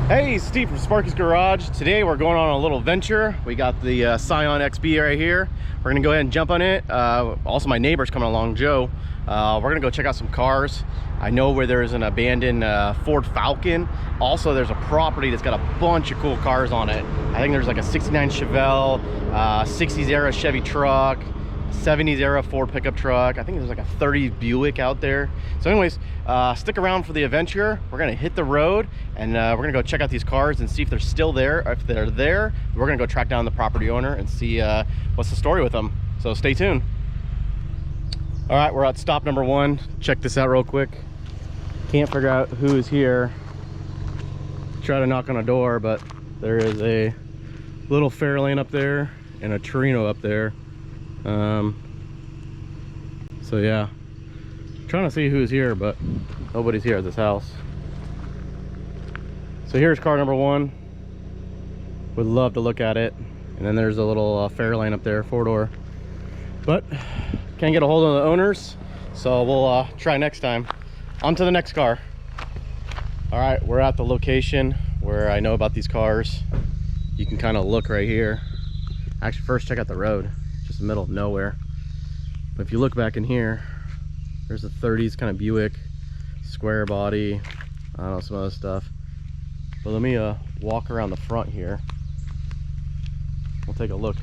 Hey, Steve from Sparky's Garage. Today we're going on a little venture. We got the Scion XB right here. We're gonna go ahead and jump on it. Also, my neighbor's coming along, Joe. We're gonna go check out some cars. I know where there's an abandoned Ford Falcon. Also, there's a property that's got a bunch of cool cars on it. I think there's like a 69 Chevelle, 60s era Chevy truck, 70s era Ford pickup truck. I think there's like a 30s Buick out there. So anyways, stick around for the adventure. We're gonna hit the road and we're gonna go check out these cars and see if they're still there. If they're there, we're gonna go track down the property owner and see what's the story with them. So stay tuned. All right, we're at stop number 1. Check this out real quick. Can't figure out who is here. Try to knock on a door, but there is a little Fairlane up there and a Torino up there. So yeah, trying to see who's here, but nobody's here at this house. So here's car number 1. Would love to look at it. And then there's a little Fairlane up there, 4-door, but can't get a hold of the owners, so we'll try next time. On to the next car. All right, we're at the location where I know about these cars. You can kind of look right here. Actually, first check out the road. Just the middle of nowhere. But if you look back in here, there's a 30s kind of Buick, square body, I don't know, some other stuff. But let me walk around the front here. We'll take a look.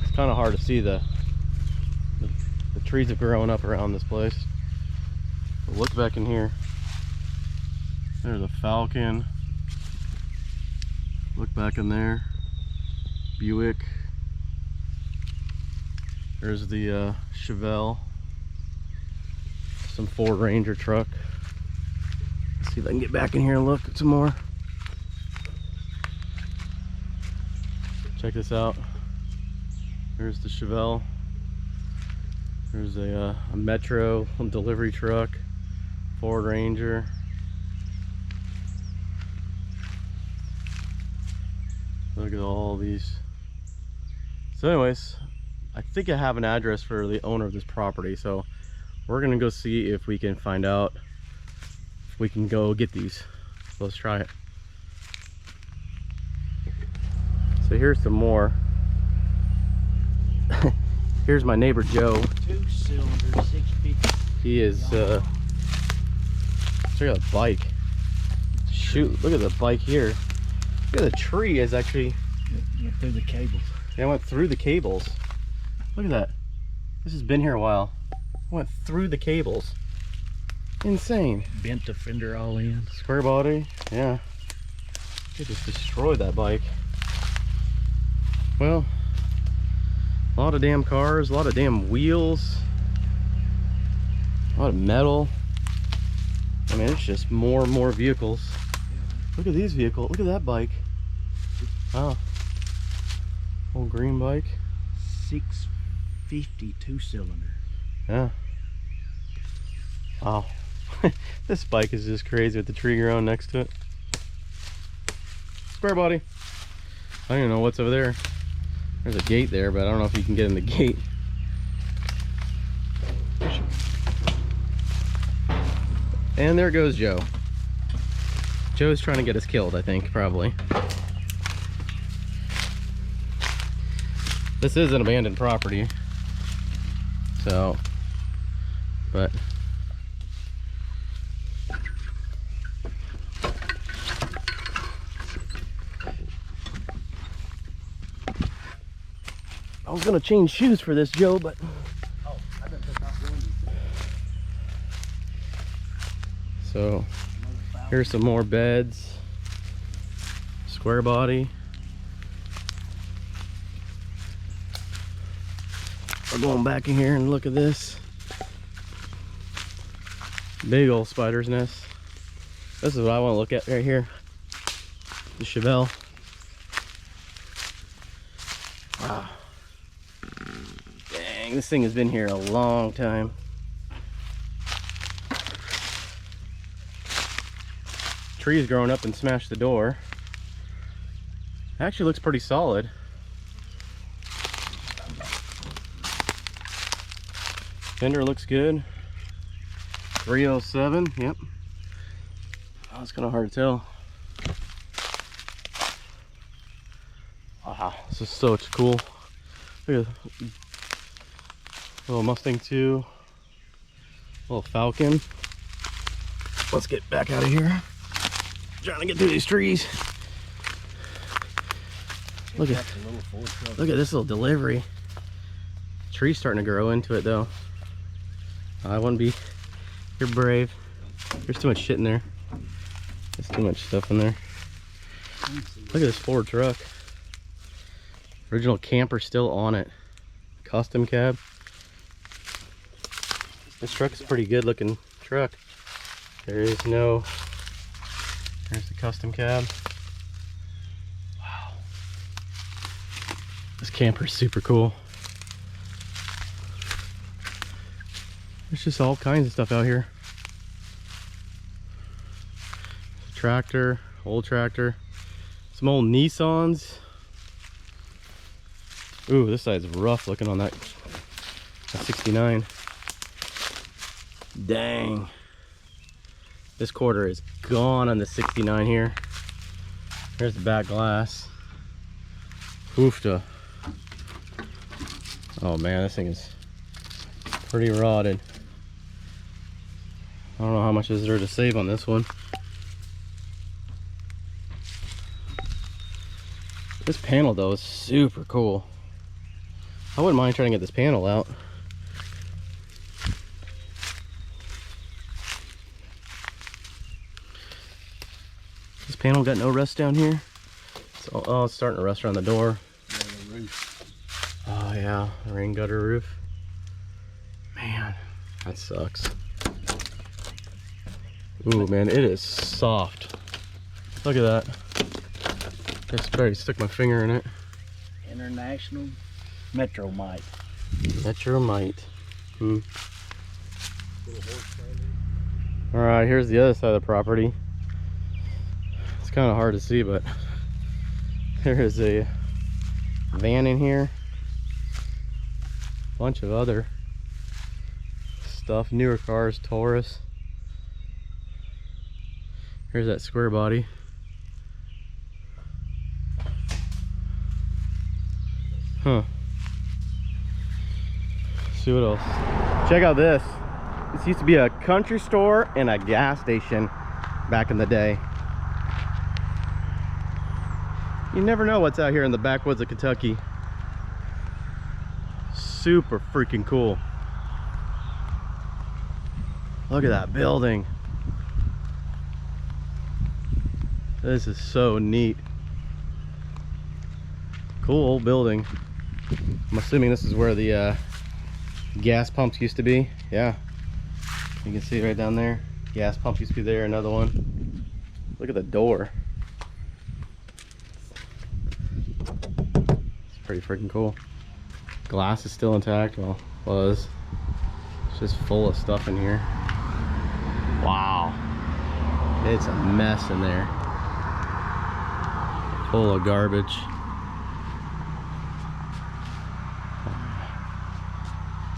It's kind of hard to see the trees have grown up around this place. But look back in here. There's a Falcon. Look back in there, Buick. There's the Chevelle, some Ford Ranger truck. Let's see if I can get back in here and look some more. Check this out. There's the Chevelle. There's a Metro delivery truck, Ford Ranger. Look at all these. So anyways, I think I have an address for the owner of this property, so we're gonna go see if we can find out if we can go get these. So let's try it. So here's some more. Here's my neighbor Joe. 2-cylinder 650. He is check out the bike. Shoot, look at the bike here. Look at the tree is actually Went through the cables. Yeah, I went through the cables. Look at that. This has been here a while. Went through the cables. Insane. Bent the fender all in. Square body. Yeah. They just destroyed that bike. Well, a lot of damn cars, a lot of damn wheels, a lot of metal. I mean, it's just more and more vehicles. Look at these vehicles. Look at that bike. Wow. Old green bike. 650 2-cylinder. Yeah. Wow. This bike is just crazy with the tree growing next to it. Square body. I don't even know what's over there. There's a gate there, but I don't know if you can get in the gate. And there goes Joe. Joe's trying to get us killed, I think, probably. This is an abandoned property. So, but I was gonna change shoes for this, Joe, but Oh, I bet that's not one. so here's some more beds. Square body. We're going back in here and look at this. Big old spider's nest. This is what I want to look at right here. The Chevelle. Wow. Dang, this thing has been here a long time. Trees growing up and smashed the door. Actually looks pretty solid. Fender looks good. 307, yep. Oh, it's kind of hard to tell. Wow, this is so cool. Look at the little Mustang 2, little Falcon. Let's get back out of here. Trying to get through these trees. Look at this little delivery. Tree's starting to grow into it though. I wouldn't be. You're brave. There's too much shit in there. There's too much stuff in there. Look at this Ford truck. Original camper still on it. Custom cab. This truck is a pretty good looking truck. There's the custom cab. Wow. This camper is super cool. There's just all kinds of stuff out here. Tractor, old tractor. Some old Nissans. Ooh, this side's rough looking on that 69. Dang. This quarter is gone on the 69 here. There's the back glass. Oofta. Oh man, this thing is pretty rotted. I don't know how much is there to save on this one. This panel though is super cool. I wouldn't mind trying to get this panel out. This panel got no rust down here. So, oh, it's starting to rust around the door. Oh yeah, the rain gutter roof. Man, that sucks. Ooh man, it is soft. Look at that. Just barely stuck my finger in it. International Metromite. Metromite. Alright, here's the other side of the property. It's kind of hard to see, but there is a van in here. Bunch of other stuff, newer cars, Taurus. Here's that square body. Huh. Let's see what else. Check out this. This used to be a country store and a gas station back in the day. You never know what's out here in the backwoods of Kentucky. Super freaking cool. Look at that building. This is so neat. Cool old building. I'm assuming this is where the gas pumps used to be. Yeah, you can see it right down there. Gas pump used to be there. Another one. Look at the door. It's pretty freaking cool. Glass is still intact. Well, was. It's just full of stuff in here. Wow, it's a mess in there. Full of garbage.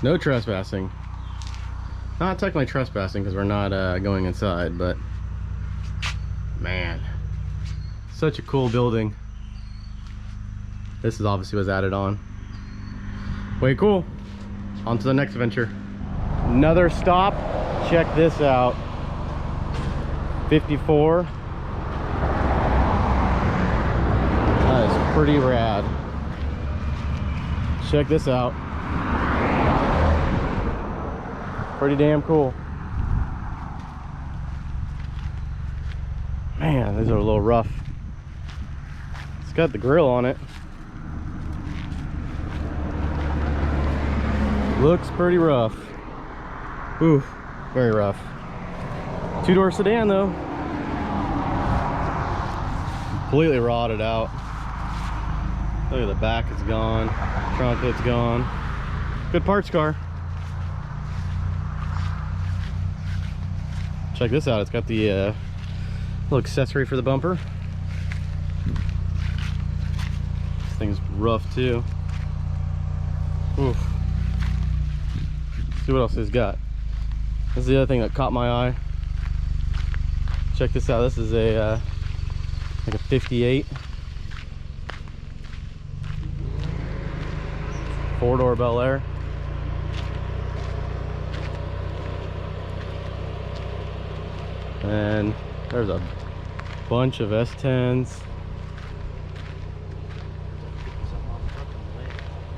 No trespassing. Not technically trespassing because we're not going inside, but man, such a cool building. This is obviously was added on. Way cool. On to the next adventure. Another stop. Check this out. 54. That is pretty rad. Check this out. Pretty damn cool. Man, these are a little rough. It's got the grill on it. Looks pretty rough. Ooh, very rough. Two-door sedan though. Completely rotted out. Look at the back, it's gone. Trunk hood's gone. Good parts car. Check this out, it's got the little accessory for the bumper. This thing's rough too. Oof. See what else it's got. This is the other thing that caught my eye. Check this out. This is a like a 58 4-door Bel Air. And there's a bunch of S10s.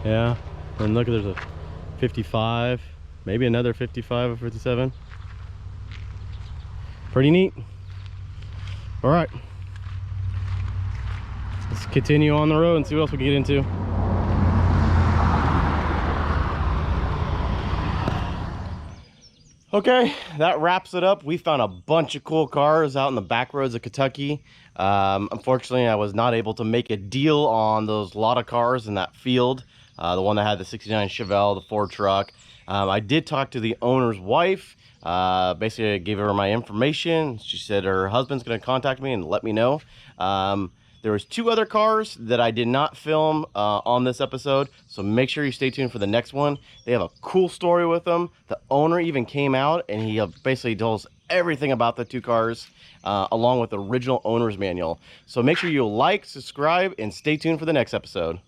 Yeah, and look, there's a 55, maybe another 55 or 57. Pretty neat. All right, let's continue on the road and see what else we can get into. Okay, that wraps it up. We found a bunch of cool cars out in the back roads of Kentucky. Unfortunately, I was not able to make a deal on those lot of cars in that field. The one that had the 69 Chevelle, the Ford truck. I did talk to the owner's wife. Basically, I gave her my information. She said her husband's going to contact me and let me know. There was 2 other cars that I did not film on this episode, so make sure you stay tuned for the next one. They have a cool story with them. The owner even came out and he basically tells everything about the 2 cars along with the original owner's manual. So make sure you like, subscribe, and stay tuned for the next episode.